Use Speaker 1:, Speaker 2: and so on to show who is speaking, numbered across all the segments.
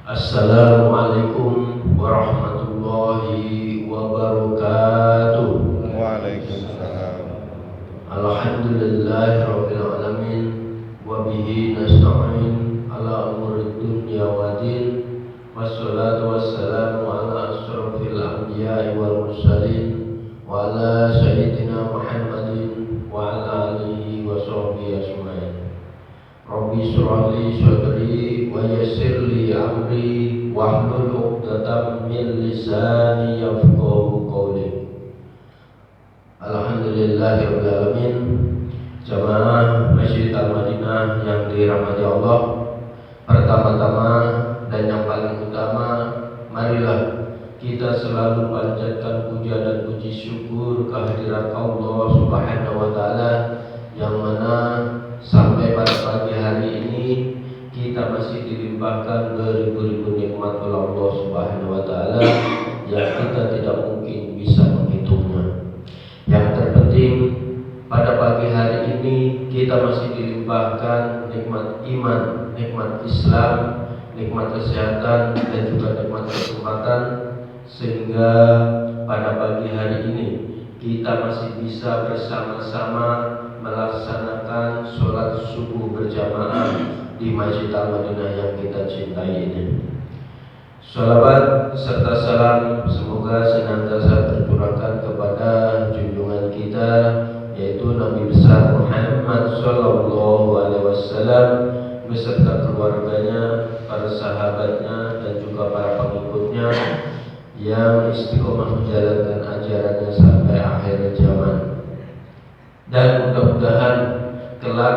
Speaker 1: Assalamualaikum warahmatullahi wabarakatuh.
Speaker 2: Waalaikumsalam.
Speaker 1: Alhamdulillahirabbil alamin wa bihi nasta'in ala umuri dunya waddin. Wassalatu wassalamu ala asyrafil anbiya'i wal mursalin wa ala sayyidina Muhammadin wa ala alihi wa sahbihi ajmain. Rabbi shrah li sadri wa yassir li amri wahlul 'uqdatam min lisani yafqahu qawli. Alhamdulillahirabbil alamin. Jamaah Masjid Al-Madinah yang dirahmati Allah, pertama-tama dan yang paling utama, marilah kita selalu panjatkan puja dan puji syukur kehadirat Allah Subhanahu wa taala yang mana sampai pada pagi hari ini kita masih dilimpahkan beribu-ribu nikmat oleh Allah Subhanahu wa taala yang kita tidak mungkin bisa menghitungnya. Yang terpenting pada pagi hari ini kita masih dilimpahkan nikmat iman, nikmat Islam, nikmat kesehatan dan juga nikmat kesempatan, sehingga pada pagi hari ini kita masih bisa bersama-sama melaksanakan sholat subuh berjamaah di Masjid Al-Madinah yang kita cintai ini. Shalawat serta salam semoga senantiasa tercurahkan kepada junjungan kita, yaitu Nabi besar Muhammad Sallallahu Alaihi Wasallam beserta keluarganya, para sahabatnya dan juga para pengikutnya yang istiqomah menjalankan ajarannya sampai akhir zaman. Dan mudah-mudahan kelak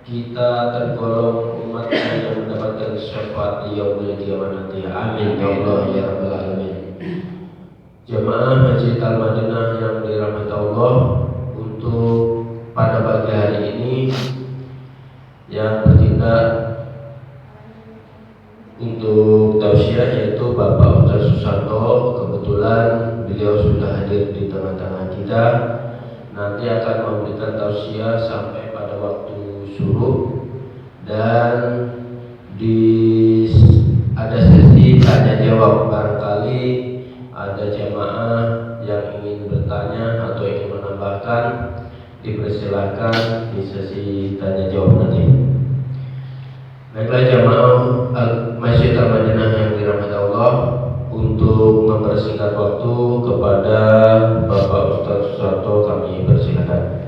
Speaker 1: kita tergolong umatnya yang mendapatkan syafaat di yaumil qiyamah nanti. Amin ya Allah ya rabbal alamin. Jamaah Masjid Al-Madinah yang dirahmati Allah, untuk pada pagi hari ini yang bertindak untuk tausiah yaitu Bapak Ustaz Susanto. Kebetulan beliau sudah hadir di tengah-tengah kita. Nanti akan memberikan tausiah sampai pada waktu suruh, dan ada sesi tanya jawab. Barangkali ada jamaah yang ingin bertanya atau ingin menambahkan, dipersilakan di sesi tanya jawab nanti. Baiklah jamaah Masjid Al-Madinah yang dirahmati Allah, untuk mempersingkat waktu kepada Bapak Ustaz Susanto kami persilakan.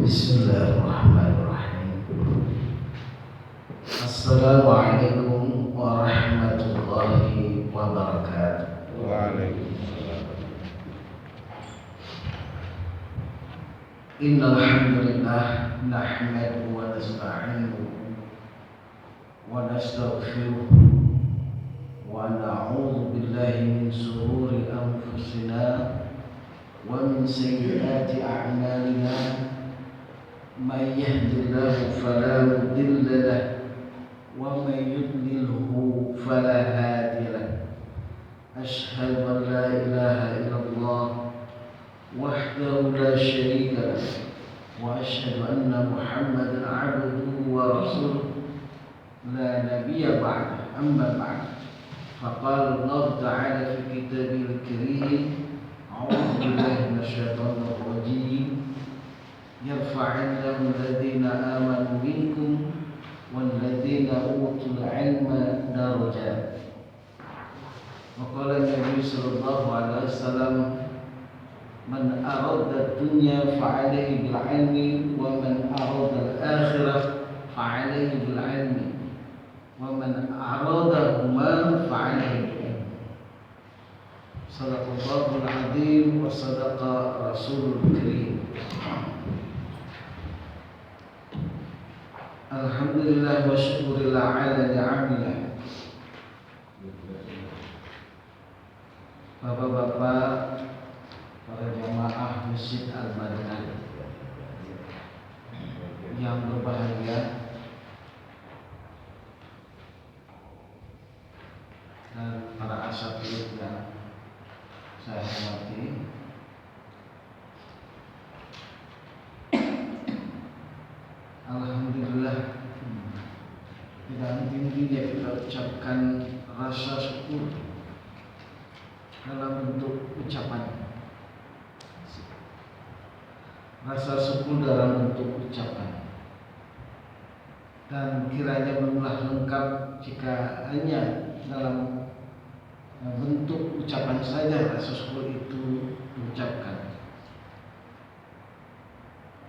Speaker 3: Bismillahirrahmanirrahim. Assalamualaikum warahmatullahi wabarakatuh.
Speaker 2: Waalaikumsalam.
Speaker 3: Innal hamdalillah nahmaduhu wa nasta'inuhu wa nastaghfiruh wa na'udzu billahi min shururi anfusina wa min sayyiati a'malina. Man yahdihillahu fala mudilla lahu wa man yudlilhu fala hadiya lahu. Asyhadu an la ilaha illallah wahdahu la syarika lahu wa asyhadu anna Muhammadan 'abduhu wa rasuluh la nabiyya ba'dahu. Amma ba'd. Faqala Allah ta'ala fi kitabil karim, a'udzu billahi minasyaitonir rajim. Yarfa'illahu alladhina amanu minkum walladhina utul ilma darajat. Wa qala Nabi sallallahu alaihi wasallam, man arada dunya fa'alayhi bil ilmi wa man arada al akhirah fa'alayhi bil ilmi wa man aradahuma fa'alayhi bil ilmi. Sadaqallahul azim wa sadaqa rasulul karim. Alhamdulillah wa syukurillah ala ni'amillah. Bapak-bapak, para jamaah Masjid Al-Madinah yang berbahagia, intinya kita ucapkan rasa syukur dalam bentuk ucapan. Rasa syukur dalam bentuk ucapan. Dan kiranya berulah lengkap jika hanya dalam bentuk ucapan saja rasa syukur itu diucapkan.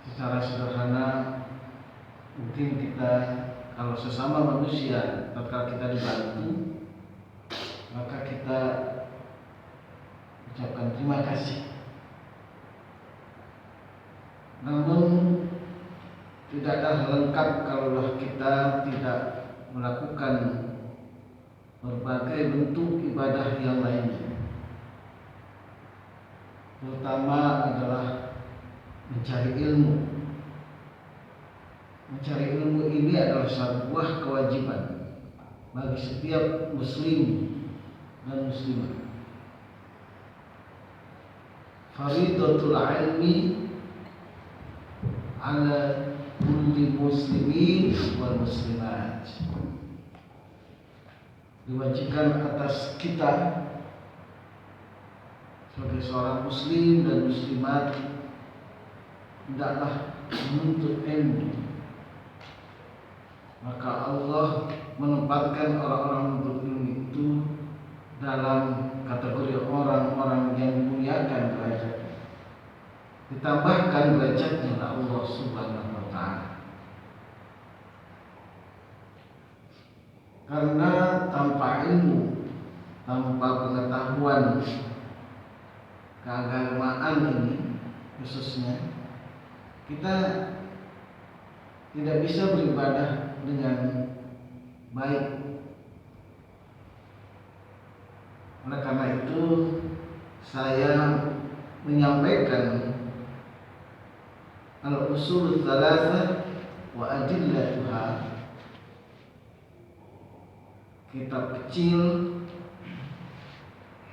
Speaker 3: Secara sederhana, mungkin kita kalau sesama manusia, tatkala kita dibantu, maka kita ucapkan terima kasih. Namun tidaklah lengkap kalaulah kita tidak melakukan berbagai bentuk ibadah yang lainnya. Terutama adalah mencari ilmu. Mencari ilmu ini adalah sebuah kewajiban bagi setiap muslim dan muslimah. Faridatul ilmi ala kulli muslimin wal muslimat. Diwajibkan atas kita sebagai seorang muslim dan muslimat hendaklah menuntut ilmu. Maka Allah menempatkan orang-orang menuntut ilmu itu dalam kategori orang-orang yang dimuliakan derajatnya, ditambahkan derajatnya oleh Allah Subhanahu wa Ta'ala. Karena tanpa ilmu, tanpa pengetahuan keagamaan ini khususnya, kita tidak bisa beribadah dengan baik. Oleh karena itu, saya menyampaikan al-usul tsalatsa wa adillatuha, kitab kecil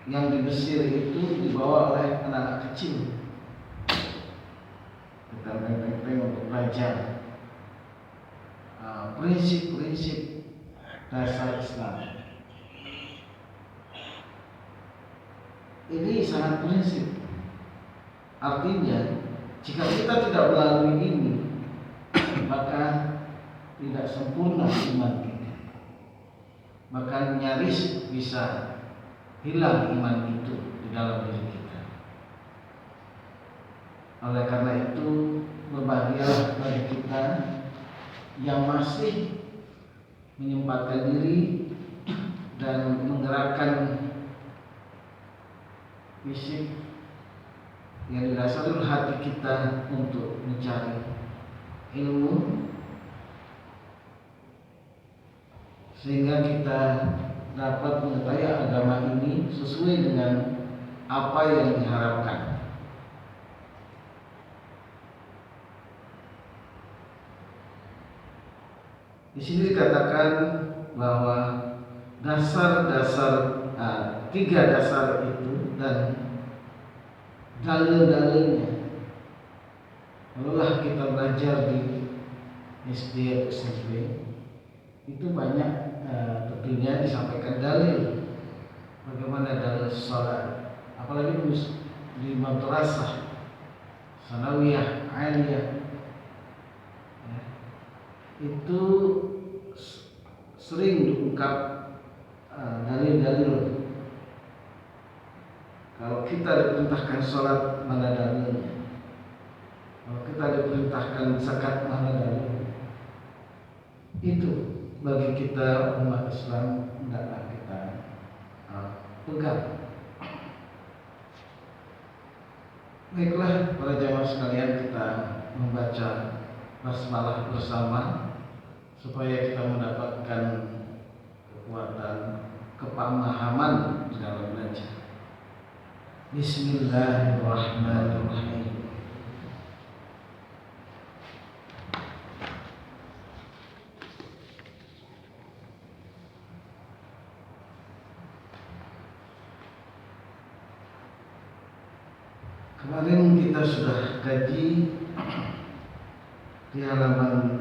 Speaker 3: yang di Mesir itu dibawa oleh anak-anak kecil. Kita pengen untuk belajar prinsip-prinsip dasar Islam. Ini sangat prinsip. Artinya, jika kita tidak melalui ini, maka tidak sempurna iman kita. Bahkan nyaris bisa hilang iman itu di dalam diri kita. Oleh karena itu, berbahagialah bagi kita yang masih menyempatkan diri dan menggerakkan fisik yang didasari hati kita untuk mencari ilmu, sehingga kita dapat mengetahui agama ini sesuai dengan apa yang diharapkan. Di sini dikatakan bahwa tiga dasar itu dan dalil-dalilnya. Kalau kita belajar di SD atau SMP, itu banyak tentunya disampaikan dalil. Bagaimana dalil sholat, apalagi di madrasah sanawiyah, aliyah, itu sering diungkap dalil-dalil. Kalau kita diperintahkan sholat, mana dalilnya? Kalau kita diperintahkan zakat, mana dalilnya? Itu bagi kita umat Islam hendaklah kita pegang. Baiklah para jamaah sekalian, kita membaca basmalah bersama supaya kita mendapatkan kekuatan kepemahaman di dalam belajar. Bismillahirrahmanirrahim. Kemarin kita sudah kaji di halaman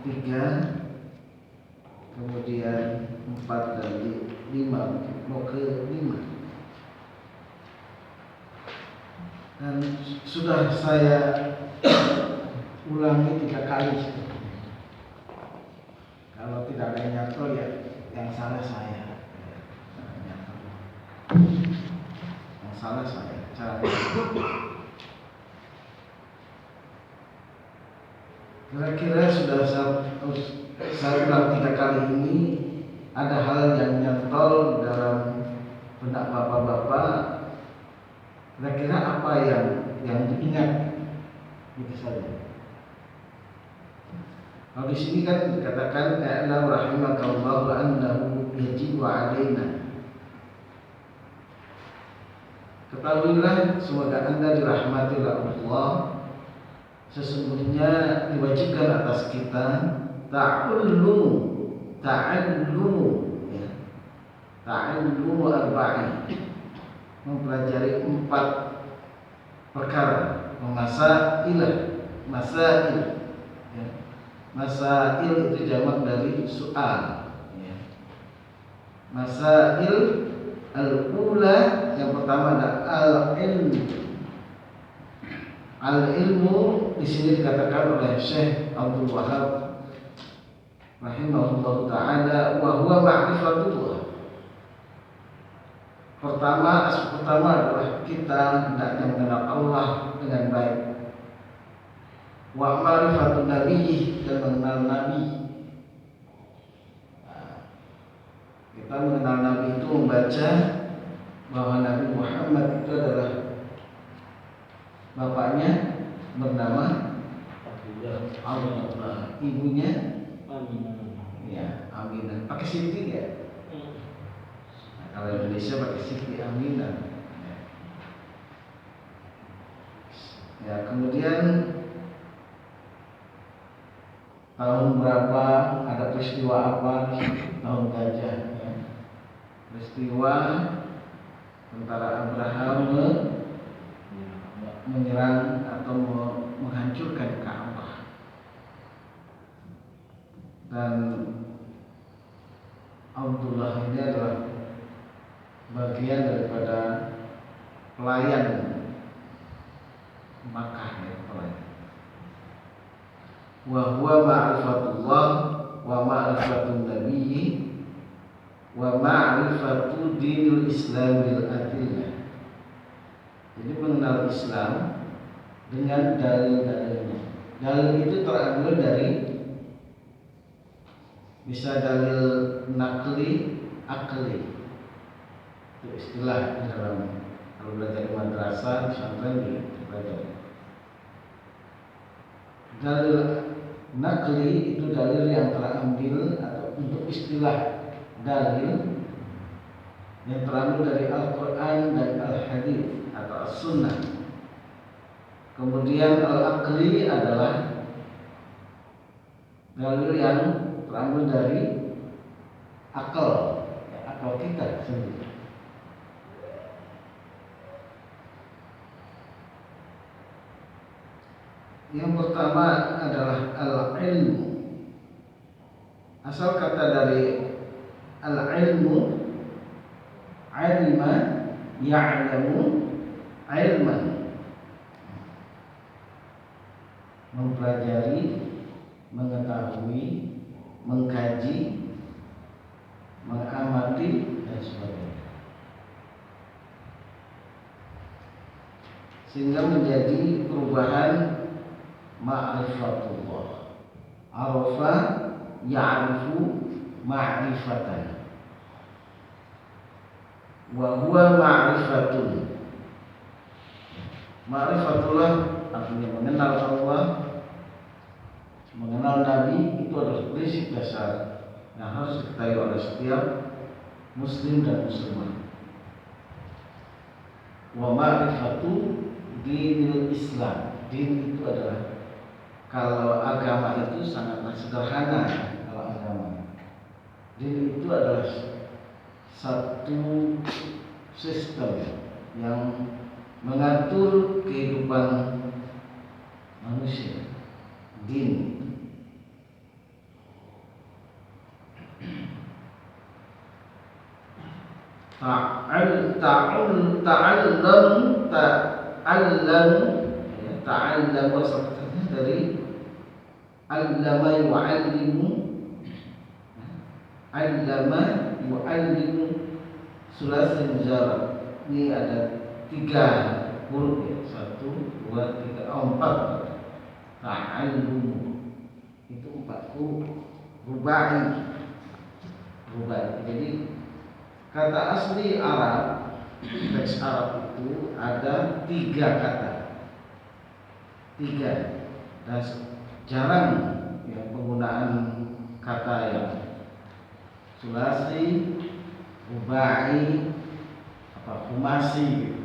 Speaker 3: 3, kemudian 4 dan 5, mau ke 5. Dan sudah saya ulangi 3 kali. Kalau tidak ada yang nyantol ya yang salah saya. Yang salah saya. Kira-kira sudah saya ulang 3 kali ini, ada hal yang nyantol dalam benak bapak-bapak. Kira-kira apa yang diingat? Itu saja. Kalau di sini kan dikatakan "A'lam rahimakallahu annahu yajibu 'alaina." Ketahuilah semoga Anda dirahmati oleh Allah, sesungguhnya diwajibkan atas kita ta'allumu ya. Ta'allumu arba'in, mempelajari 4 perkara. Masail ya. Masail itu jamak dari soal ya. Masail al-ula, yang pertama adalah al-ilmu. Al-ilmu di sini dikatakan oleh Syekh Abdul Wahab rahimahullah taala wa huwa ma'rifatullah. Aspek pertama adalah kita hendaknya mengenal Allah dengan baik. Wa ma'rifatun nabiyyi, dan mengenal Nabi. Kita mengenal Nabi itu membaca bahwa Nabi Muhammad itu adalah bapaknya bernama Abdullah, ibunya Aminah. Pakai Siti ya? Kalau Indonesia pakai Siti Aminah. Ya, kemudian tahun berapa, ada peristiwa apa? Tahun gajah ya. Peristiwa tentara Abraham menyerang atau menghancurkan Ka'bah. Dan Abdullah ini adalah bagian daripada pelayan Makkah ya, pelayan. Wa huwa ma'rifatullah wa ma'rifatun nabiyyi wa ma'rifatu dinil islamil adillah. Jadi mengenal Islam dengan dalil-dalilnya. Dalil itu terambil dari, bisa dalil nakli, akli. Itu istilah di dalam, kalau belajar di madrasah, pesantren dipelajari. Dalil nakli itu dalil yang terambil atau untuk istilah dalil yang terambil dari Al-Quran dan Al-Hadits atau As-Sunnah. Kemudian Al-Aqli adalah dalil yang terambil dari akal, ya, akal kita sendiri. Yang pertama adalah al-ilmu. Asal kata dari al-ilmu, ilma ya'lamu ilman, mempelajari, mengetahui, mengkaji, mengamati dan sebagainya, sehingga menjadi perubahan ma'rifatullah. Arafa ya'rifu ma'rifatan, wa huwa ma'rifatun. Ma'rifatullah artinya mengenal Allah, mengenal Nabi. Itu adalah prinsip dasar yang harus diketahui oleh setiap Muslim dan Muslimah. Wa ma'rifatu dinil Islam. Din itu adalah, kalau agama itu sangatlah sederhana. Kalau agama, din itu adalah satu sistem yang mengatur kehidupan manusia. Din ta'allam asalnya dari allama yu'allimu, allama yu'allimu sulasi mujarrad. Ini ada 3 huruf ya, 1, 2, 3, 4. Ta'allum itu 4 huruf, rubai. Jadi kata asli Arab, teks Arab itu ada 3 kata, 3, dan jarang yang penggunaan kata yang sulasi, rubai, humasi gitu.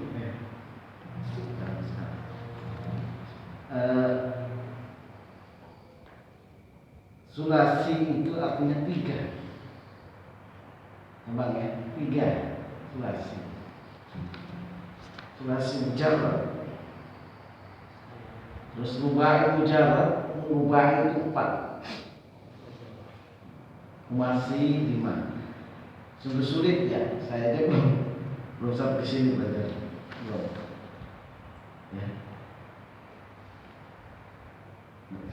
Speaker 3: Sulasi itu artinya 3. Memang ya, 3 sulasi. Sulasi mujarrad. Terus rubai mujarrad, rubai itu 4. Humasi 5. Sungguh sulit ya, saya aja belum sampai ke sini belajar. Belum. Ya.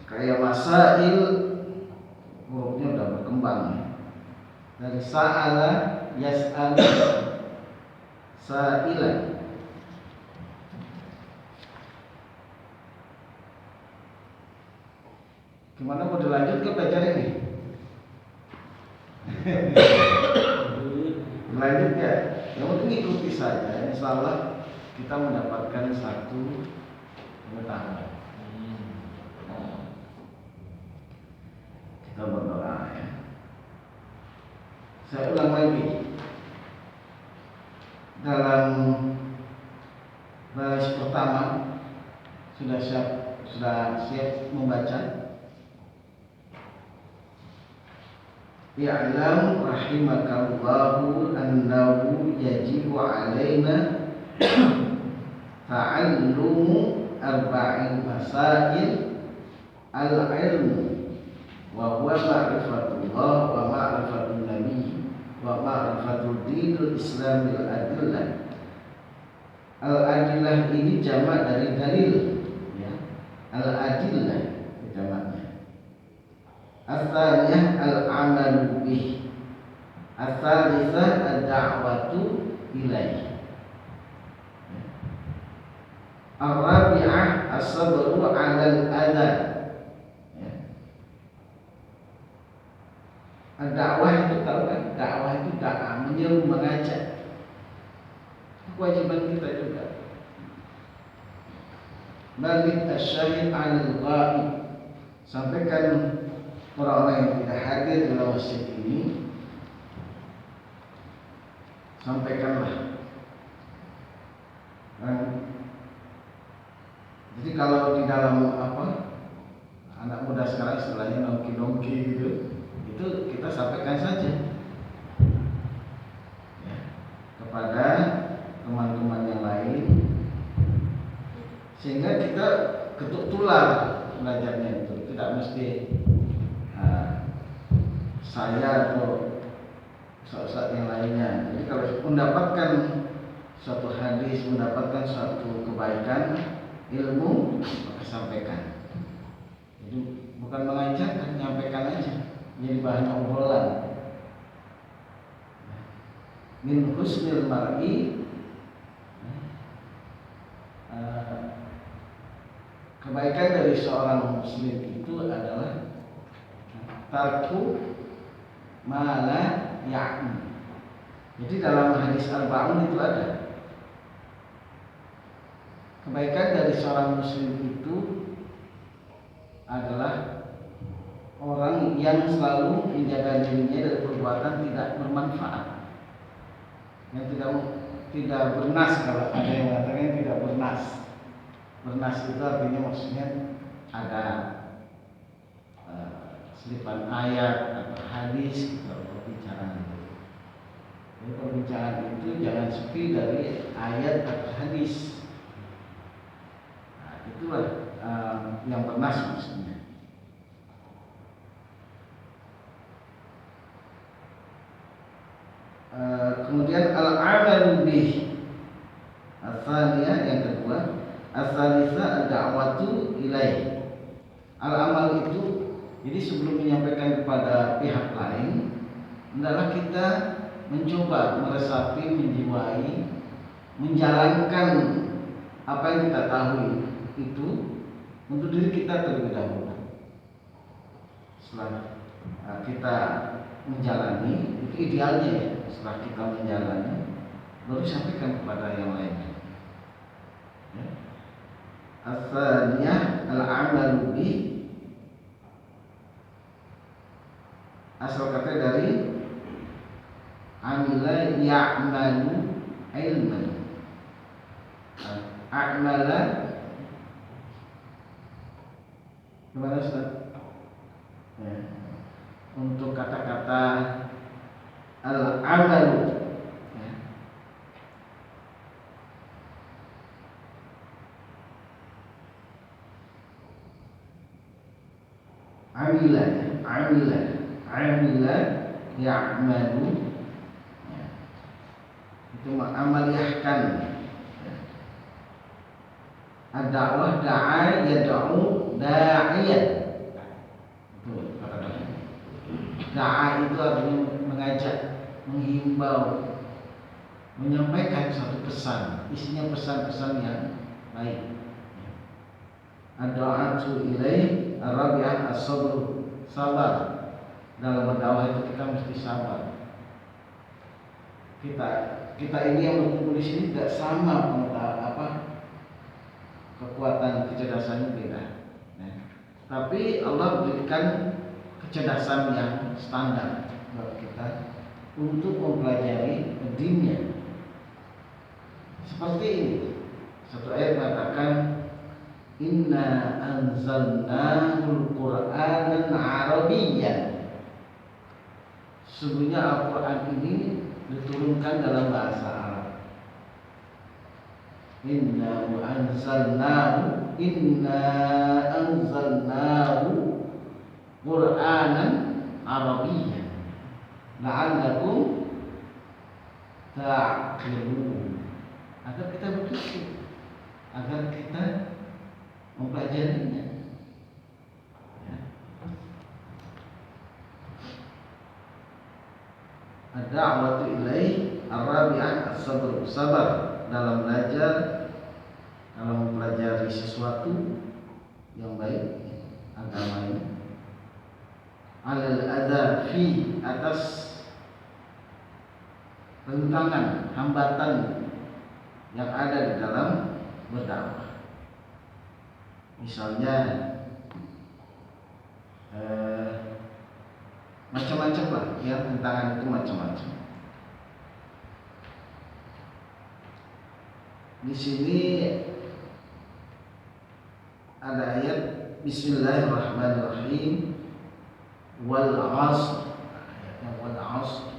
Speaker 3: Kayak masail hurufnya udah berkembang ya. Dari sa'ala, yas'al, sa'ilan. Gimana mau dilanjut ke belajar ini? Lanjut ya? Yang penting ikuti saja. Insyaallah kita mendapatkan satu pengetahuan. Kita berdoa ya. Saya ulang lagi. Dalam baris pertama sudah siap membaca. Ya'lam rahimakallahu annahu yajibu alaina ta'allumu arba'in masail al-ilmu wa huwa ma'rifatullah wa ma'rifatun nabi wa ma'rifatul dinul islamil adillah. Al-adillah ini jamak dari dalil ya. Al-adillah jamaknya. Al-thaniyah al-amalu bih. Al-thalithah ad-da'watu ilaih. Al-rabi'ah as-sabru 'alal adha. Dakwah itu tahu kan? Dakwah itu menyeru, mengajak. Kewajiban kita juga. Balik asyahid 'alal ghaib. Sampaikan orang-orang yang tidak hadir dalam masjid ini, sampaikanlah. Jadi kalau di dalam anak muda sekarang istilahnya nongki-nongki gitu, itu kita sampaikan saja ya, kepada teman-teman yang lain, sehingga kita ketuk tular belajarnya itu. Tidak mesti saya atau ustaz yang lainnya. Jadi kalau mendapatkan suatu hadis, mendapatkan suatu kebaikan ilmu, maka sampaikan. Jadi bukan mengajarkan, menyampaikan aja. Jadi bahan obrolan. Min husnil mar'i, kebaikan dari seorang muslim itu adalah tarku mala ya'ni. Jadi dalam hadis Arba'un itu ada kebaikan dari seorang muslim itu adalah orang yang selalu menjaga dirinya dari perbuatan tidak bermanfaat, yang tidak bernas. Kalau ada yang mengatakan tidak bernas, bernas itu artinya maksudnya ada selipan ayat atau hadis atau pembicaraan. Jadi pembicaraan itu jangan sepi dari ayat atau hadis. Nah, itulah yang bernas maksudnya. Kemudian al-'am amalu bih. Asalnya yang kedua, asalisa ad-da'watu ilaih. Al-amal itu, jadi sebelum menyampaikan kepada pihak lain, hendaklah kita mencoba meresapi, menjiwai, menjalankan apa yang kita tahu itu untuk diri kita terlebih dahulu. Setelah kita menjalani, itu idealnya ya. Setelah kita menjalani, baru sampaikan kepada yang lain. Ya. Asalnya al-amalu bi, asal kata dari amila ya'malu ilman. A'mala gimana Ustaz? Ya. Untuk kata-kata al-amalu, ya. Amila ya'malu, ya. Itu amaliyahkan, ya. Ad-da'wah da'a yad'u da'iyan. Itu kata-kata. Da'a itu artinya mengajak, menghimbau, menyampaikan satu pesan, isinya pesan-pesan yang baik. Ad-da'atu ilaih ar-rabi'ah as-sabr, sabar. Dalam berdakwah itu kita mesti sabar. Kita ini yang berkumpul di sini tidak sama kekuatan kecerdasannya beda. Nah, tapi Allah berikan kecerdasan yang standar buat kita untuk mempelajari dinnya. Seperti ini. Satu ayat mengatakan inna anzalnahul Qur'anan Arabiyyan. Sesungguhnya Al-Quran ini diturunkan dalam bahasa Arab. Inna anzalnahu Qur'anan Arabiyyan la'allakum ta'qilun. Agar kita berpikir, agar kita mempelajarinya. Ad-da'watu ilaih ar-rabi'ah as-sabr, sabar dalam belajar, dalam mempelajari sesuatu yang baik, agama ini. Al-adha fi, atas rintangan, hambatan yang ada di dalam berdakwah. Misalnya macam-macam lah, ya, rintangan itu macam-macam. Di sini ada ayat Bismillahirrahmanirrahim wal 'asr, wal 'asr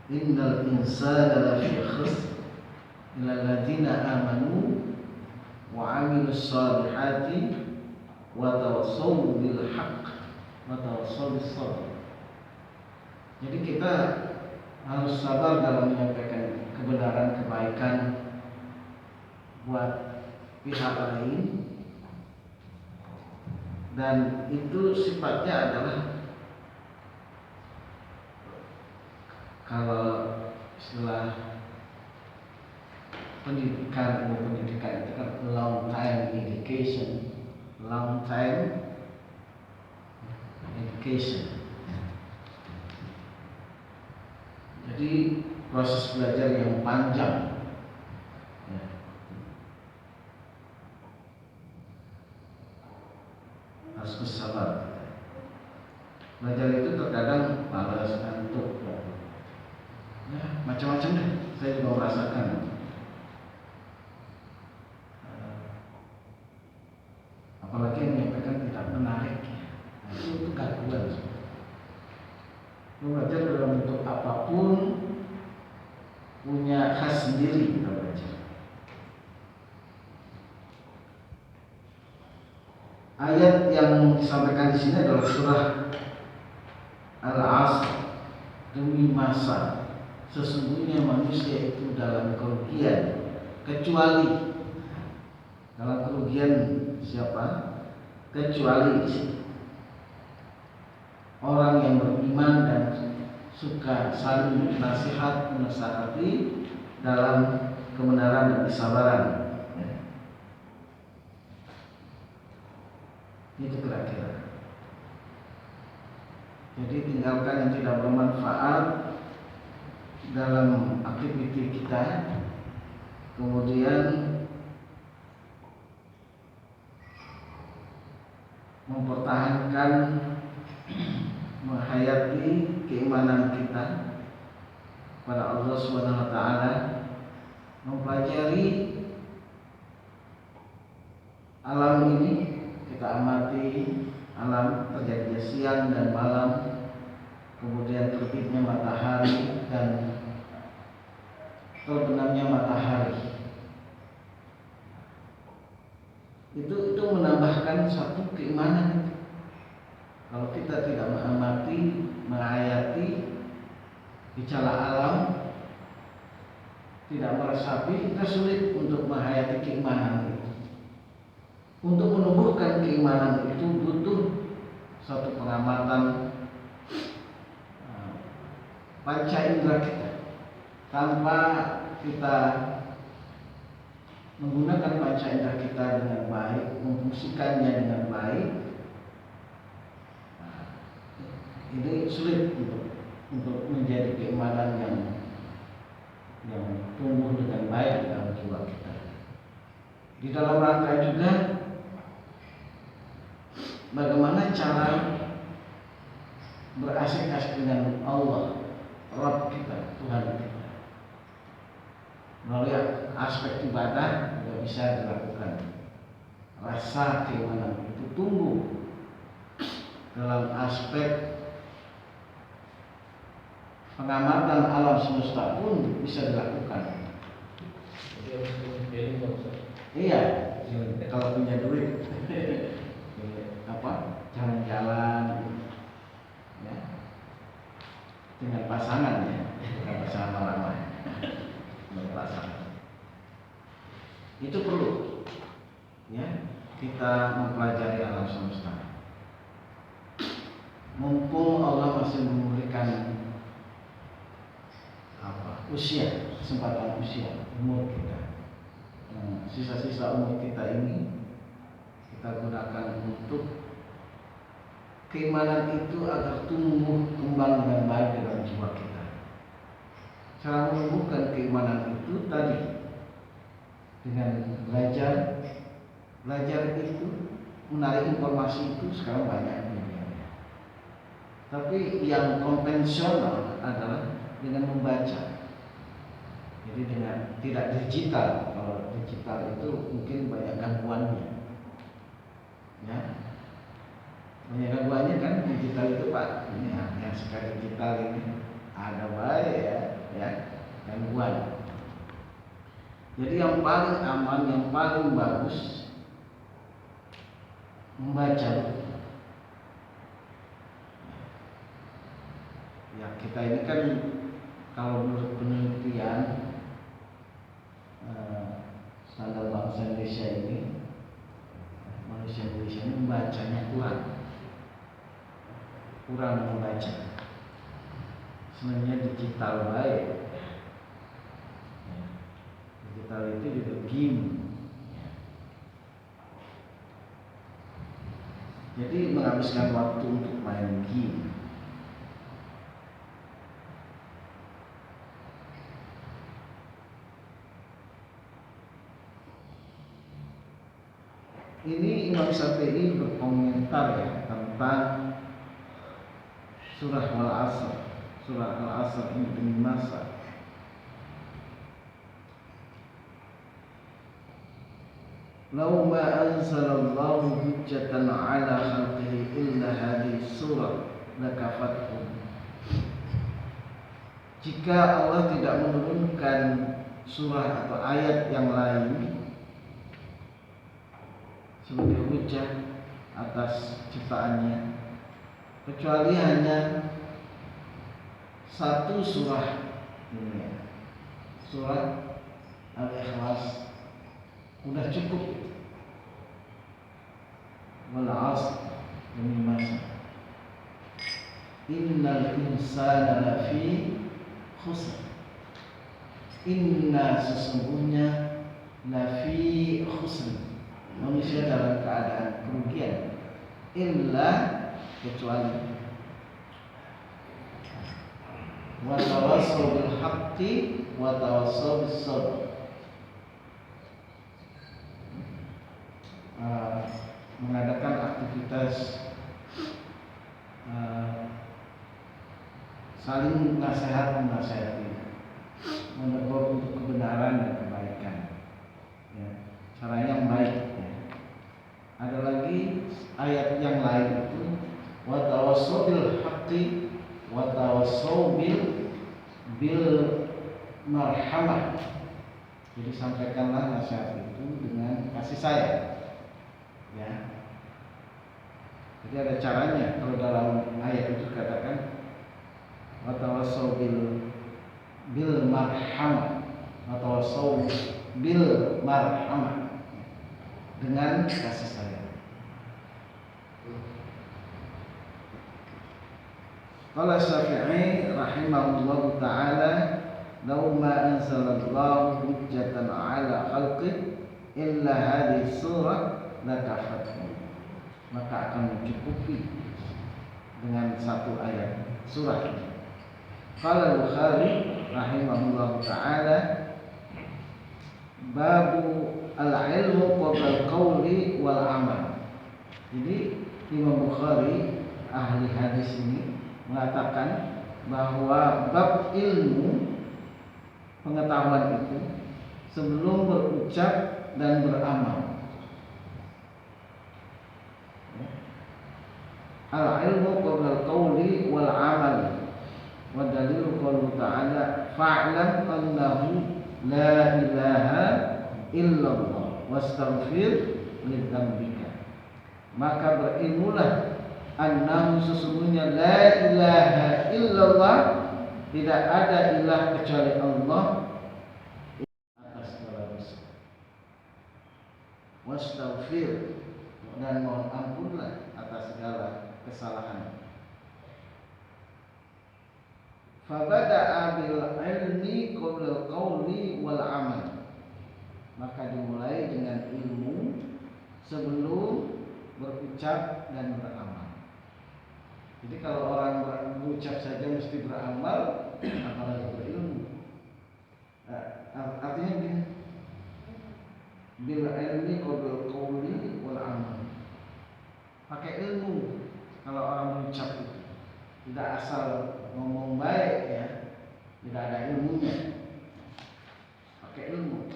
Speaker 3: innal insana lafi khusr illa alladziina amanu wa 'amilus shalihati wa tawassaw bil haqq wa tawassaw bis sabr. Jadi kita harus sabar dalam menyampaikan kebenaran, kebaikan buat pihak lain, dan itu sifatnya adalah, kalau istilah pendidikan itu kan long time education. Jadi proses belajar yang panjang, ya. Harus bersabar. Belajar itu terkadang malas, ngantuk, ya, macam-macam deh. Saya juga merasakan. Apalagi yang menyampaikan tidak menarik, nah, itu gangguan. Belajar dalam bentuk apapun punya khas sendiri kita belajar. Ayat yang disampaikan di sini adalah surah Al-Asr, demi masa. sesungguhnya manusia itu dalam kerugian, kecuali dalam kerugian siapa? Kecuali orang yang beriman dan suka saling nasihat menasihati dalam kebenaran dan kesabaran. Itu kira-kira. Jadi tinggalkan yang tidak bermanfaat dalam aktivitas kita, kemudian mempertahankan, menghayati keimanan kita pada Allah Subhanahu wa taala, mempelajari alam ini, kita amati alam terjadinya siang dan malam, kemudian terbitnya matahari dan terbenamnya matahari. Itu menambahkan satu keimanan. Kalau kita tidak mengamati, menghayati gejala alam, tidak meresapi, kita sulit untuk menghayati keimanan itu. Untuk menumbuhkan keimanan itu butuh satu pengamatan panca indera kita. Tanpa kita menggunakan panca indera kita dengan baik, memfungsikannya dengan baik, ini sulit untuk menjadi keimanan yang tumbuh dengan baik dalam jiwa kita. Di dalam rangka juga bagaimana cara berasik-asik dengan Allah, Rabb kita, Tuhan kita. Melalui aspek ibadah juga bisa dilakukan. Rasa keimanan itu tumbuh dalam aspek pengamatan alam semesta pun bisa dilakukan. Iya, kalau punya duit, jalan-jalan, ya, dengan pasangan ya, bukan pasangan lama, dengan pasangan. Itu perlu, ya, kita mempelajari alam semesta. Mumpung Allah masih memberikan usia, kesempatan usia, umur kita, sisa-sisa umur kita ini kita gunakan untuk keimanan itu agar tumbuh kembang dengan baik dalam jiwa kita. Cara menumbuhkan keimanan itu tadi dengan belajar itu, menarik informasi itu sekarang banyak medianya. Tapi yang konvensional adalah dengan membaca. Jadi dengan tidak digital. Kalau digital itu mungkin banyak gangguannya, ya. Banyak gangguannya kan digital itu Pak. Ini yang sekarang digital ini ada baik ya gangguan. Jadi yang paling aman, yang paling bagus membaca. Ya kita ini kan kalau menurut penelitian standar bangsa Indonesia ini, manusia Indonesia ini membacanya kurang membaca. Sebenarnya digital baik. Digital itu juga game. Jadi menghabiskan waktu untuk main game. Ini Imam Syafi'i berkomentar ya tentang surah Al-Asr. Surah Al-Asr ini demi masa. Lau ma anzalallahu hujjatan ala khalqihi illa hadhihi surah lakafathum. Jika Allah tidak menurunkan surah atau ayat yang lain sebagai hujah atas ciptaannya, kecuali hanya satu surah Ini ya. Surat Al-Ikhlas udah cukup. Wal 'asr, demi masa. Innal insana lafi khusr. Inna, sesungguhnya, lafi khusr, manusia dalam keadaan kerugian, illa, kecuali, wa tawassaw bil haqqi wa tawassaw bis sabr, mengadakan aktivitas saling menasehati, menegur untuk kebenaran dan kebaikan, ya, cara yang baik, ya. Ada lagi ayat yang lain itu wa tawassaw bil haqqi wa tawassaw bil marhamah. Jadi sampaikanlah nasihat itu dengan kasih sayang, ya. Jadi ada caranya. Kalau dalam ayat itu katakan wa tawassaw bil marhamah, wa tawassaw bil marhamah, dengan kasih sayang. Qala Syafi'i rahimahullahu ta'ala, law ma anzalallahu hujjatan 'ala khalqi illa hadhihi surah lakafathu, maka akan mencukupi dengan satu ayat surah ini. Qala Bukhari rahimahullahu ta'ala, babu al-ilmu qabla al-qawli wal amal. Jadi Imam Bukhari, ahli hadis ini, mengatakan bahwa bab ilmu, pengetahuan itu sebelum berucap dan beramal. Al-ilmu qabla al-qawli wal amal. Wa dalilu qawlu ta'ala fa'lam annahu la ilaha illallah wastaghfir lidzambika. Maka berilmulah annahu, sesungguhnya, la ilaha illallah, tidak ada ilah kecuali Allah, atas segala dosa. Wastaghfir, dan mohon ampunlah atas segala kesalahan. Fabada'a bil ilmi qabla al-qawli wal amal. Maka dimulai dengan ilmu sebelum berucap dan beramal. Jadi kalau orang berucap saja mesti beramal, apalagi berilmu. Artinya begini, bil ilmi qabla al-qawli wal amal. Pakai ilmu kalau orang berucap itu. Tidak asal ngomong baik, ya, tidak ada ilmunya. Pakai ilmu.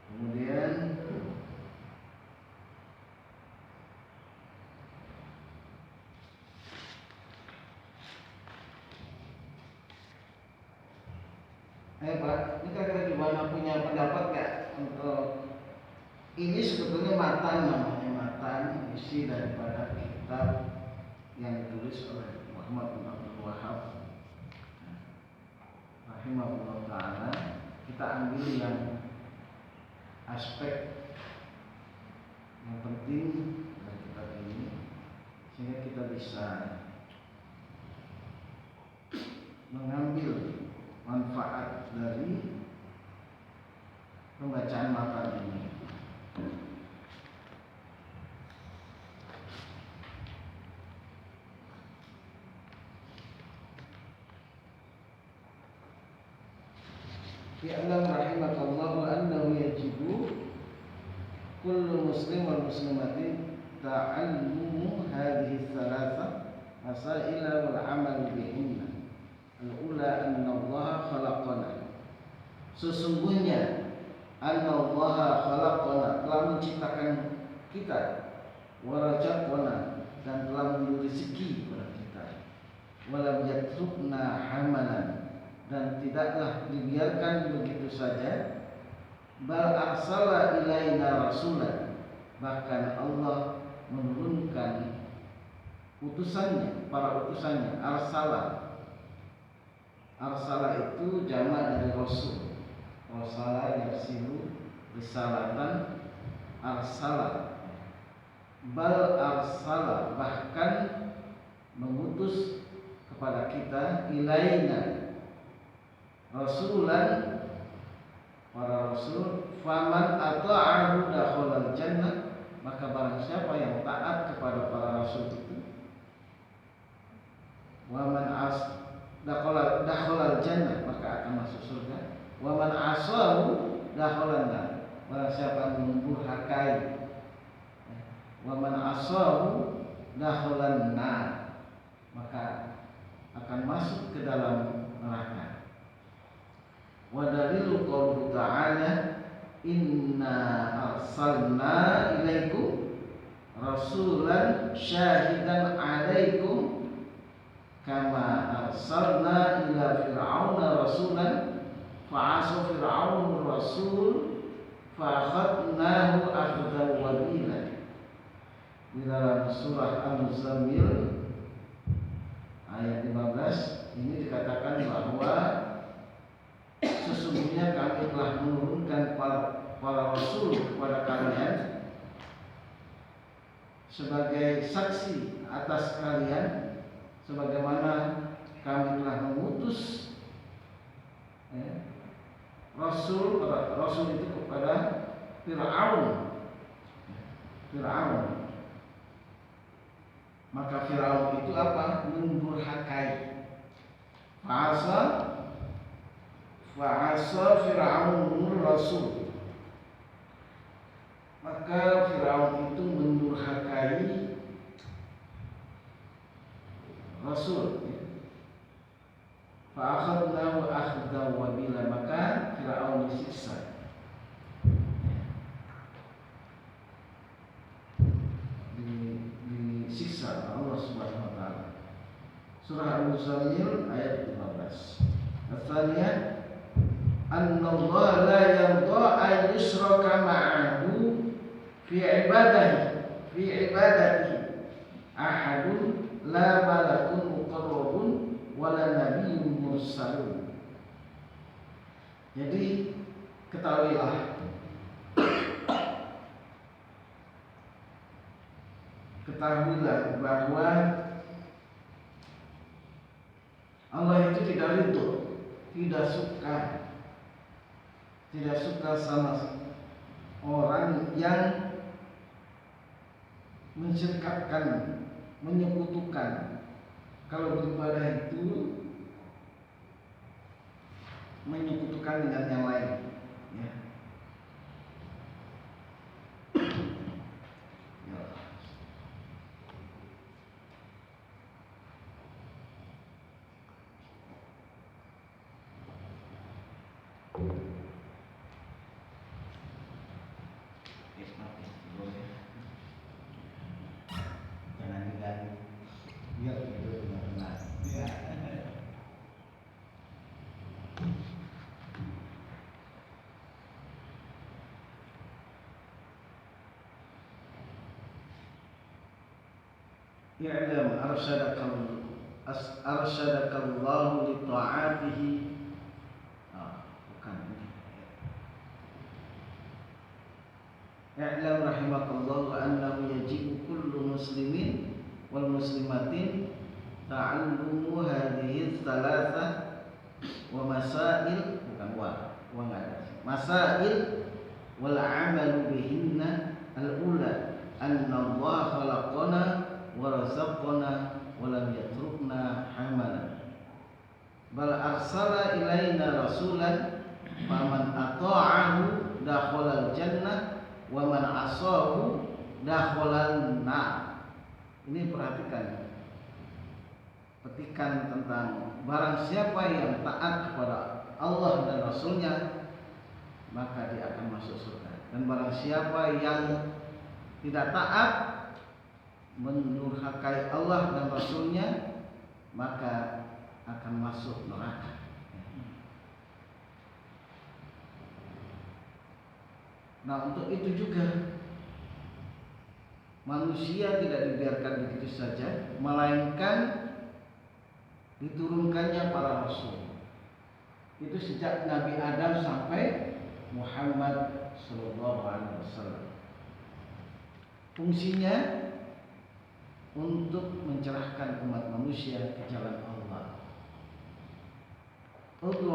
Speaker 3: Kemudian Pak, ini kira-kira gimana, punya pendapat nggak untuk ini? Sebetulnya matan, namanya matan, isi daripada kitab yang ditulis oleh Muhammad bin Abdul Wahab rahimahullah ta'ala. Kita ambil yang aspek yang penting dari kitab ini, sehingga kita bisa mengambil manfaat dari pembacaan matan ini. Ya'lam rahimakallahu annahu yajibu kullu muslim wal muslimatin ta'allumu hadhihi thalatha masaila wal amal bihinna. Al-ula anna Allah khalaqana, sesungguhnya anna Allah khalaqana, telah menciptakan kita, wa razaqana, dan telah memberi rezeki kepada kita, wa lam yatrukna hamalan, dan tidaklah dibiarkan begitu saja, bal arsala ilaina rasulan, bahkan Allah menurunkan utusannya, para utusannya, arsala, Arsala itu jamak dari rasul. Rasala yarsilu risalatan, arsala. Bal arsala, bahkan mengutus kepada kita, ilaina rasulan, para rasul. Faman ata'ahu dakhalal jannah, maka barang siapa yang taat kepada para rasul itu, waman dakhalal jannah, maka akan masuk surga. Waman asahu dakhalan nar, barang siapa yang mendurhakai, waman asahu dakhalan nar, maka akan masuk ke dalam neraka. Wa dalilu qauluhu ta'ala, inna arsalna ilaikum rasulan syahidan alaikum kama arsalna ila fir'auna rasulan fa'asa fir'aunur rasul fa'akhadnahu akhdan wabila. Di dalam surah Al-Muzammil ayat 15 ini dikatakan bahwa sesungguhnya kami telah menurunkan para rasul kepada kalian sebagai saksi atas kalian, sebagaimana kami telah mengutus rasul itu kepada Fir'aun. Maka Fir'aun itu apa? Mendurhakai. Fa'asa Fir'aunur rasul, maka Fir'aun itu mendurhakai rasul. Fa'akhadnahu akhdan wabila, maka Fir'aun disiksa. Disiksa Allah Subhanahu wa taala. Surah Al-Muzammil ayat 15. Asalnya annallaha la yarda an yushraka ma'ahu fi ibadati ahadun la malakun muqarrabun wala nabiyyun mursalun. Jadi ketahuilah bahwa Allah itu tidak ridho, tidak suka sama orang yang mensyirikkan, menyekutukan. Kalau beribadah itu menyekutukan dengan yang lain, ya. Jangan diganti, biar itu benar-benar. Ya. Ya'lam arsyadakallahu li ta'atihi. Bukan ini. Ya'lam rahimakallahu annahu yajibu kullu muslimin wal muslimatin ta'allumu hadhihi thalathah wa masail, bukan wa enggak ada. Masail wal 'amalu bihinna al-ula anna Allah khalaqana wa razaqana wa lam yatrukna hamalan bal arsala ilaina rasulan faman ata'ahu dakhalal jannah wa man asahu dakhalal nar. Ini perhatikan, petikan tentang barang siapa yang taat kepada Allah dan Rasulnya, maka dia akan masuk surga. Dan barang siapa yang tidak taat, mendurhakai Allah dan Rasulnya, maka akan masuk neraka. Nah, untuk itu juga manusia tidak dibiarkan begitu saja, melainkan diturunkannya para rasul. Itu sejak Nabi Adam sampai Muhammad sallallahu alaihi wasallam. Fungsinya untuk mencerahkan umat manusia ke jalan Allah. Ud'u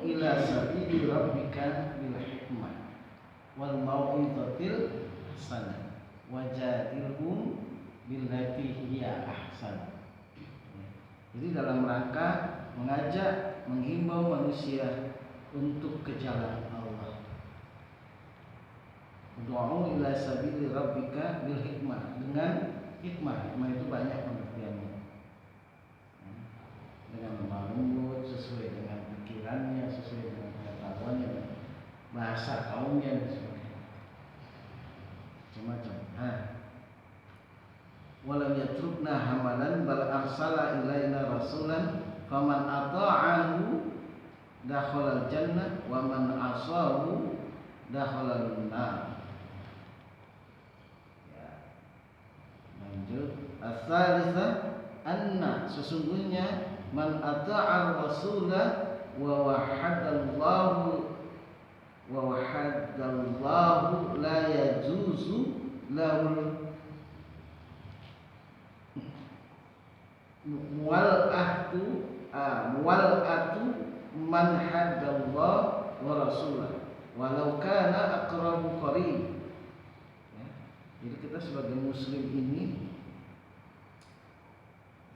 Speaker 3: ila sabili rabbika bil hikmah wal mau'izatil hasanah wajadilhum billati hiya ahsan. Jadi dalam rangka mengajak, menghimbau manusia untuk ke jalan Allah. Ud'u ila sabili rabbika bil hikmah, dengan hikmah. Hikmah itu banyak pengertiannya. Dengan lemah lembut, sesuai dengan pikirannya, sesuai dengan pengetahuannya, bahasa kaumnya dan sebagainya. Macam-macam. Walam yatrukna hamalan bal arsala ilaina rasulan faman ata'ahu dakhala al-jannah wa man asahu dakhala an-nar. Ya. Lanjut. Ats-tsalitsah anna, sesungguhnya man ata'a rasulah wa wahadallahu la yajuzu lahul muwal'atu man haddallah wa rasulah walau kana aqrabu qarib. Ya. Jadi kita sebagai muslim ini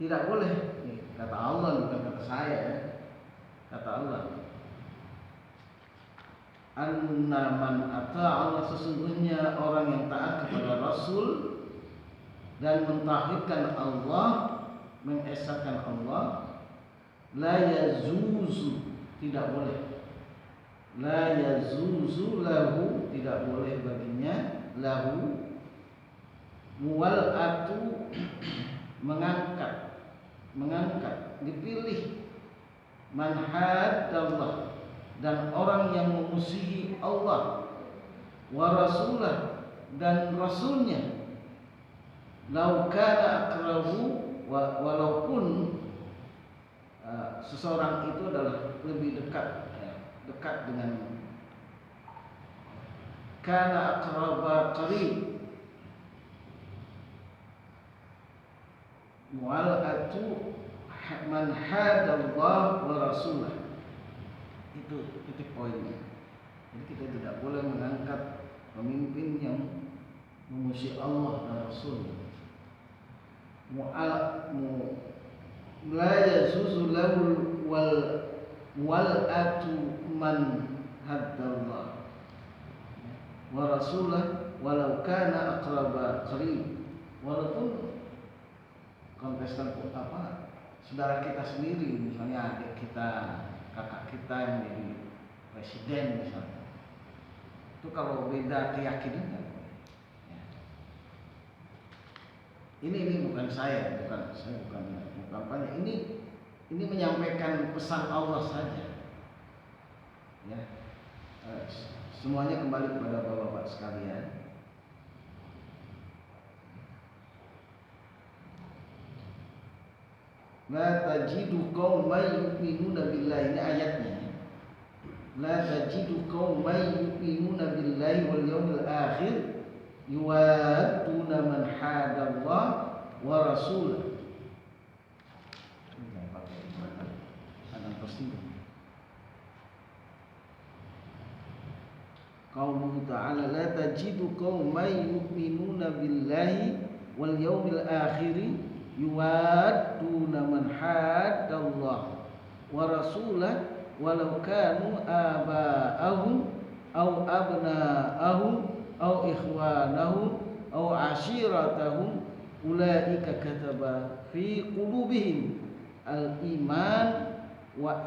Speaker 3: tidak boleh, kata Allah bukan kata saya ya. Kata Allah, anna man ata'allah, sesungguhnya orang yang taat kepada Rasul dan mentauhidkan Allah, mengesahkan Allah, la yazuzu, tidak boleh, la yazuzu lahu, tidak boleh baginya, lahu muwal'atu, mengangkat, dipilih, man haddallah, dan orang yang memusuhi Allah, wa rasulah, dan rasulnya, lau kana aqrabu, walaupun seseorang itu adalah lebih dekat, dekat dengan kana aqraba qarib. Mu'alatu man hadallah wa rasulah. Itu titik poinnya. Jadi kita tidak boleh mengangkat pemimpin yang memusuhi Allah dan Rasul. La yazuzu lahu wal'atu man hadallah wa rasulah walau kana aqraba qarib. Walaupun kontestan saudara kita sendiri, misalnya adik kita, kakak kita yang jadi presiden misalnya, itu kalau beda keyakinan kan ya. Ini bukan saya bukan banyak, ini menyampaikan pesan Allah saja ya. Semuanya kembali kepada bapak-bapak sekalian. La tajidu qauman yu'minuna billahi, ini ayatnya. La tajidu qauman yu'minuna billahi wal yawmil akhir yuwadduna man hadallah wa rasulah. Ada tersinggung. Qauluhu ta'ala la tajidu qauman yu'minuna billahi wal yawmil akhir yuwadduna man haddallah wa rasulah walau kanu aba'ahum aw abna'ahum aw ikhwanahum aw ashiratahum ulaika kataba fi qulubihim al-iman wa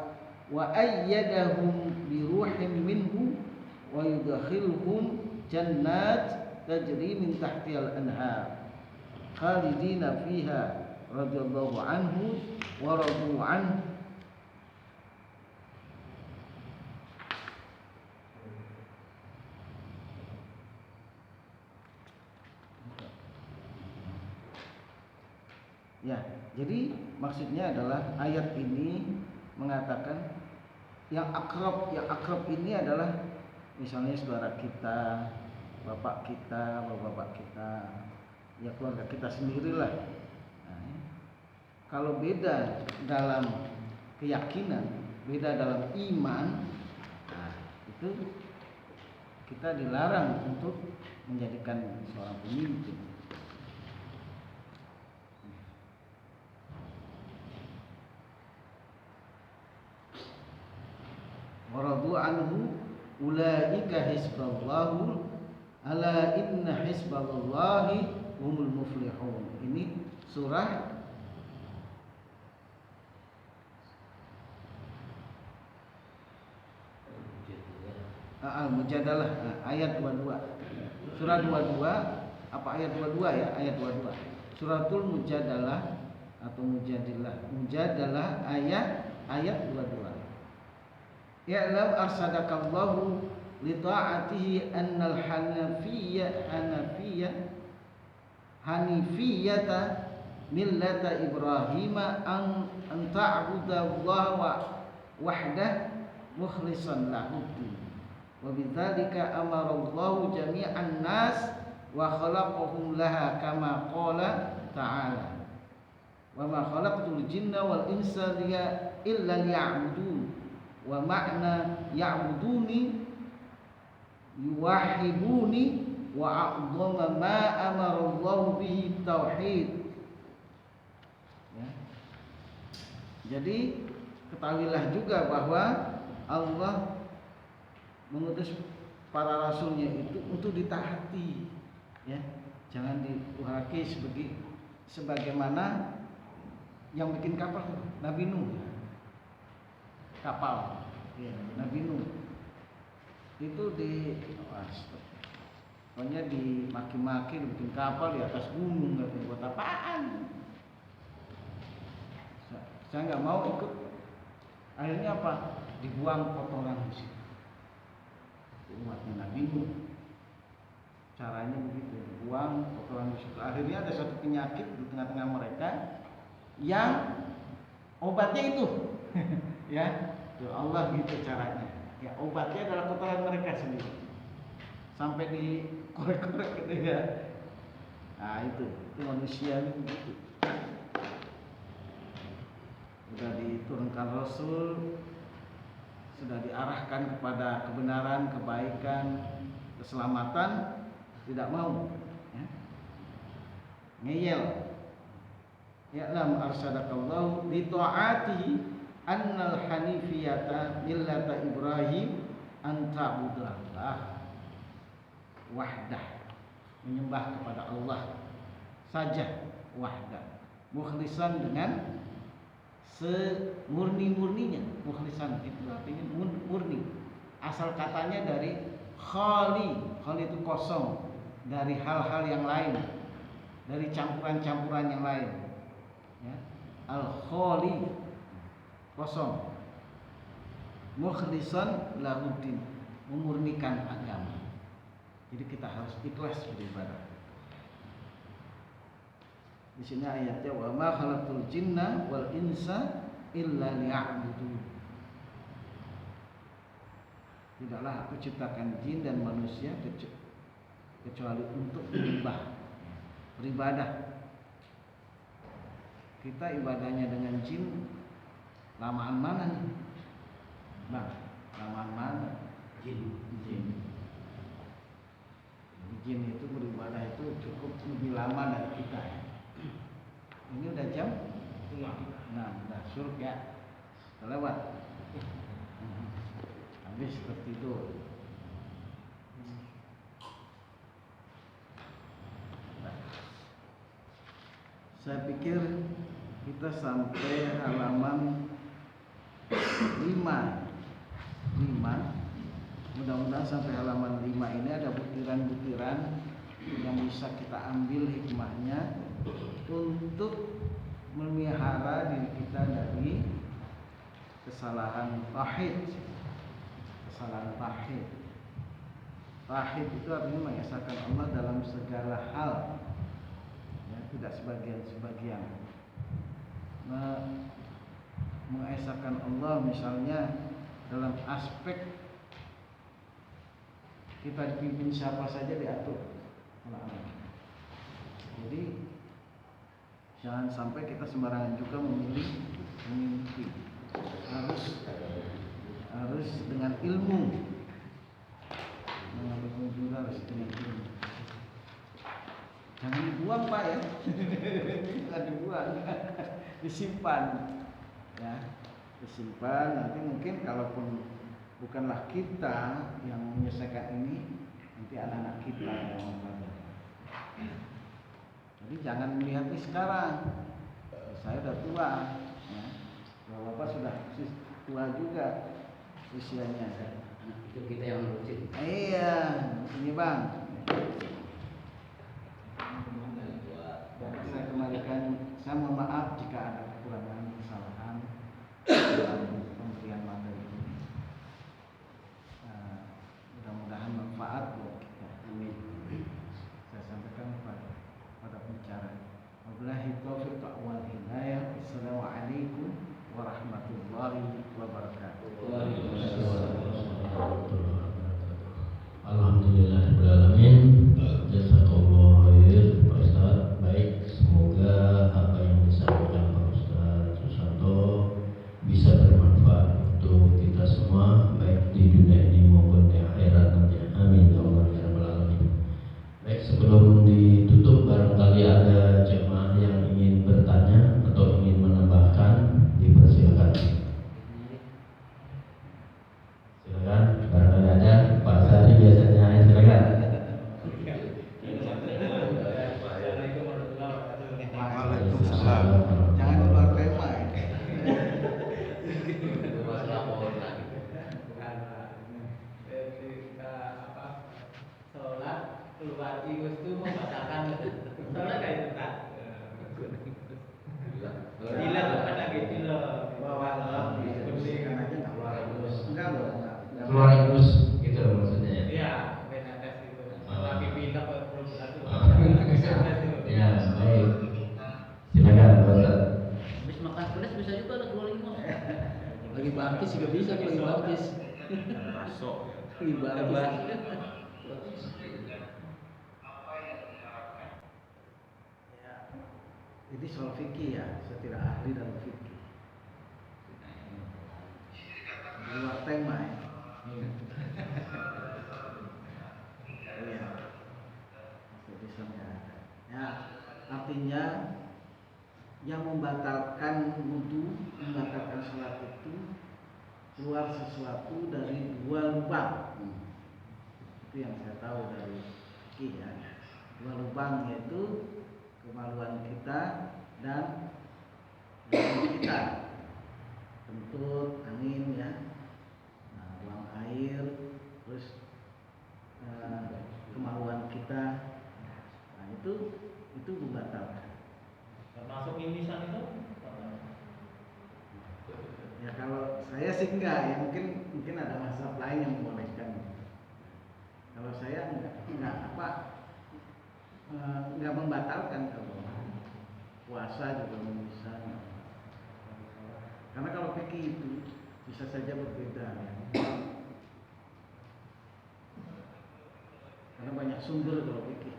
Speaker 3: ayyadahum bi ruhin minhu wa yudkhiluhum jannat tajri min tahtiha al-anhar khalidina fiha radhiyallahu anhu wa radu anhu. Ya, jadi maksudnya adalah ayat ini mengatakan yang akrab ini adalah misalnya saudara kita, bapak kita, bapak kita, ya keluarga kita sendirilah. Nah, ya. Kalau beda dalam keyakinan, beda dalam iman, nah, itu kita dilarang untuk menjadikan seorang pemimpin. Waradu anhu ulaika hizballahu ala inna hizballahi humul muflihun. Ini surah Al-Mujadalah ayat 22. Surah 22 apa ayat 22 ya? Ayat 22. Suratul Mujadalah atau Mujadilah. Mujadalah ayat 22. Ya'lam arsadakallahu li ta'atihi annal hanifiyata millata Ibrahim an ta'budallaha wahdah mukhlishan lahu din. Wa bidzalika amarallahu jami'an nas wa khalaqahum laha kama qala ta'ala. Wa ma khalaqtul jinna wal insa illa liya'budun. Wa makna ya'buduni yuwahhiduni wa a'dhama ma amara Allah bihi tauhid. Ya. Jadi ketahuilah juga bahwa Allah mengutus para rasulnya itu untuk ditaati, ya. Jangan dihakimi sebagaimana yang bikin kapal Nabi Nuh. Kapal, ya, Nabi Nuh itu pokoknya dimaki-maki, bikin kapal di atas gunung, nggak buat apaan. Saya nggak mau ikut. Akhirnya apa? Dibuang kotoran di situ. Umatnya Nabi Nuh. Caranya begitu, dibuang kotoran di situ. Akhirnya ada satu penyakit di tengah-tengah mereka yang obatnya itu. Ya, Allah gitu caranya. Ya, obatnya adalah kotoran mereka sendiri. Sampai dikorek-korek gitu ya. Nah, itu manusia begitu. Sudah diturunkan Rasul, sudah diarahkan kepada kebenaran, kebaikan, keselamatan, tidak mau. Ya. Ngeyel. Ya'lam arsadakallahu li ta'atihi annal hanifiyata millata Ibrahim an ta'budallah wahdah, menyembah kepada Allah saja wahdah, mukhlishan dengan semurni-murninya. Mukhlishan itu artinya murni. Asal katanya dari khali itu kosong dari hal-hal yang lain, dari campuran-campuran yang lain, ya. Al-khali kosong, mukhlishan lahuddin, memurnikan agama. Jadi kita harus ikhlas beribadah. Di sini ayatnya wa ma khalaqtul jinna wal insa illa liya'budun. Tidaklah aku ciptakan jin dan manusia kecuali untuk beribadah. Kita ibadahnya dengan jin lamaan mana nih? Bang, lamaan mana? Jin. Jin itu beribadah itu cukup lebih lama dari kita. Ini udah jam 6. Nah, udah surga lewat. Habis tertidur. Saya pikir kita sampai halaman 5. Mudah-mudahan sampai halaman 5 ini ada butiran-butiran yang bisa kita ambil hikmahnya untuk memelihara diri kita dari kesalahan tauhid. Tauhid itu artinya mengesahkan Allah dalam segala hal, ya, tidak sebagian. Mengesahkan Allah misalnya dalam aspek kita dipimpin siapa saja diatur oleh Allah. Jadi jangan sampai kita sembarangan juga memilih pemimpin. Harus dengan ilmu. Mengambil pemimpin harus dengan ilmu. Jangan dibuang Pak ya. Jangan dibuang. Disimpan. Ya. Disimpan, nanti mungkin kalaupun bukanlah kita yang menyelesaikan ini, nanti anak-anak kita yang membantu. Jadi jangan melihat ini sekarang. Saya udah tua, ya. Bapak sudah tua juga usianya.
Speaker 4: Itu kita yang ngurusin.
Speaker 3: Iya, ini Bang. Saya kembalikan, saya mohon maaf jika ada kekurangan, kesalahan dalam pemberian materi ini. Mudah-mudahan manfaat buat kita.
Speaker 4: Amin.
Speaker 3: Saya sampaikan pada pembicara. Wabillahi taufiq wal hidayah. Assalamualaikum warahmatullahi wabarakatuh.
Speaker 1: Alhamdulillahirrahmanirrahim. Jazakallahu khair Pak Ustaz. Baik, semoga apa yang disampaikan Pak Ustaz Susanto bisa bermanfaat untuk kita semua, baik di dunia ini maupun di akhirat nanti. Amin ya Allah ya rabbal alamin. Baik, sebelum ditutup, barangkali ada jemaah yang ingin bertanya atau ingin menambahkan, dipersilakan. Silakan, barangkali ada. Pak Sari biasanya, silakan.
Speaker 2: Waalaikumsalam.
Speaker 3: Jangan keluar tema ya.
Speaker 4: Sholat keluar ius itu membatalkan sholat kayak itu tak? Tidak ada gitu loh.
Speaker 3: Bawa bersihkan aja nggak keluar terus. Enggak loh.
Speaker 1: Keluar infus gitu loh maksudnya ya.
Speaker 4: Iya, benates itu. Tapi pindah ke perusahaan itu.
Speaker 1: Ya, baik. Silakan Pak Ustaz.
Speaker 4: Habis makan pedas bisa juga ada keluar infus.
Speaker 5: Lagi baptis juga bisa kalau lagi baptis.
Speaker 2: Masuk.
Speaker 5: Lagi baptis.
Speaker 3: Ini soal fikih ya, saya tidak ahli dalam fikih. Di luar tema ya. Iya. Jadi nggak ada. Ya, artinya yang membatalkan wudu, membatalkan sholat itu keluar sesuatu dari dua lubang. Itu yang saya tahu dari fikih ya. Dua lubang yaitu kemaluan kita dan kita, kentut, angin ya, buang air, terus kemaluan kita, nah itu membatalkan.
Speaker 4: Termasuk mimisan itu?
Speaker 3: Ya kalau saya sih enggak ya, mungkin ada mazhab lain yang membolehkan. Kalau saya enggak membatalkan. Kalau puasa juga bisa. Karena kalau fikih itu bisa saja berbeda ya. Karena banyak sumber kalau fikih.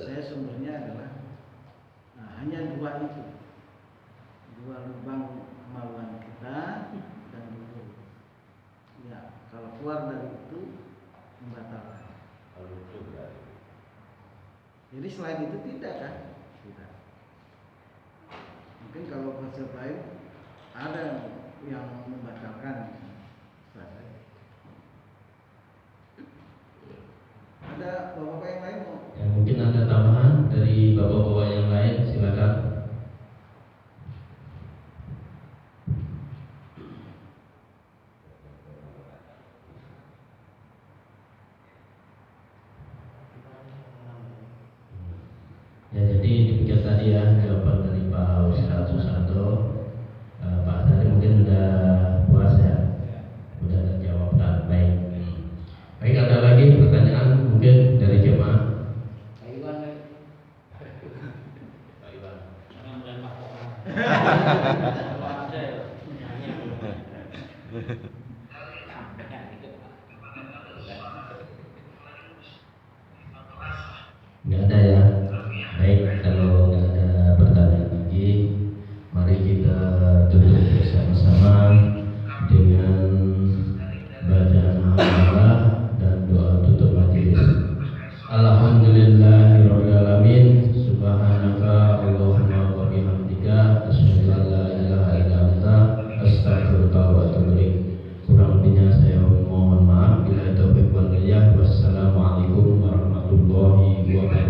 Speaker 3: Saya sumbernya adalah hanya dua itu, dua lubang kemaluan kita dan wudu. Ya, kalau keluar dari itu membatalkan. Jadi selain itu tidak kan? Tidak. Mungkin kalau konsep lain ada yang membatalkan. Ada bapak-bapak yang lain mau?
Speaker 1: Ya, mungkin ada tambahan dari bapak-bapak yang lain, silakan. Ya, jadi demikian tadi ya jawaban dari Pak Ustaz Susanto. Pak Tadi mungkin udah puas ya, udah terjawabkan. Baik. Baik, ada lagi pertanyaan mungkin dari jemaah.
Speaker 4: Pak Iwan.
Speaker 1: Pak Iwan.
Speaker 4: Jangan Pak Iwan.
Speaker 1: Nggak ada ya? Baik, kalau nggak ada pertanyaan lagi, mari kita tutup bersama-sama dengan bacaan hamdalah dan doa tutup majelis. Alhamdulillahirabbil alamin, subhanaka Allahumma wa bihamdika asyhadu an la ilaha illa anta astaghfiruka wa atubu ilaik. Kurang lebihnya saya mohon maaf. Bila taufiq wal hidayah. Wassalamualaikum warahmatullahi wabarakatuh.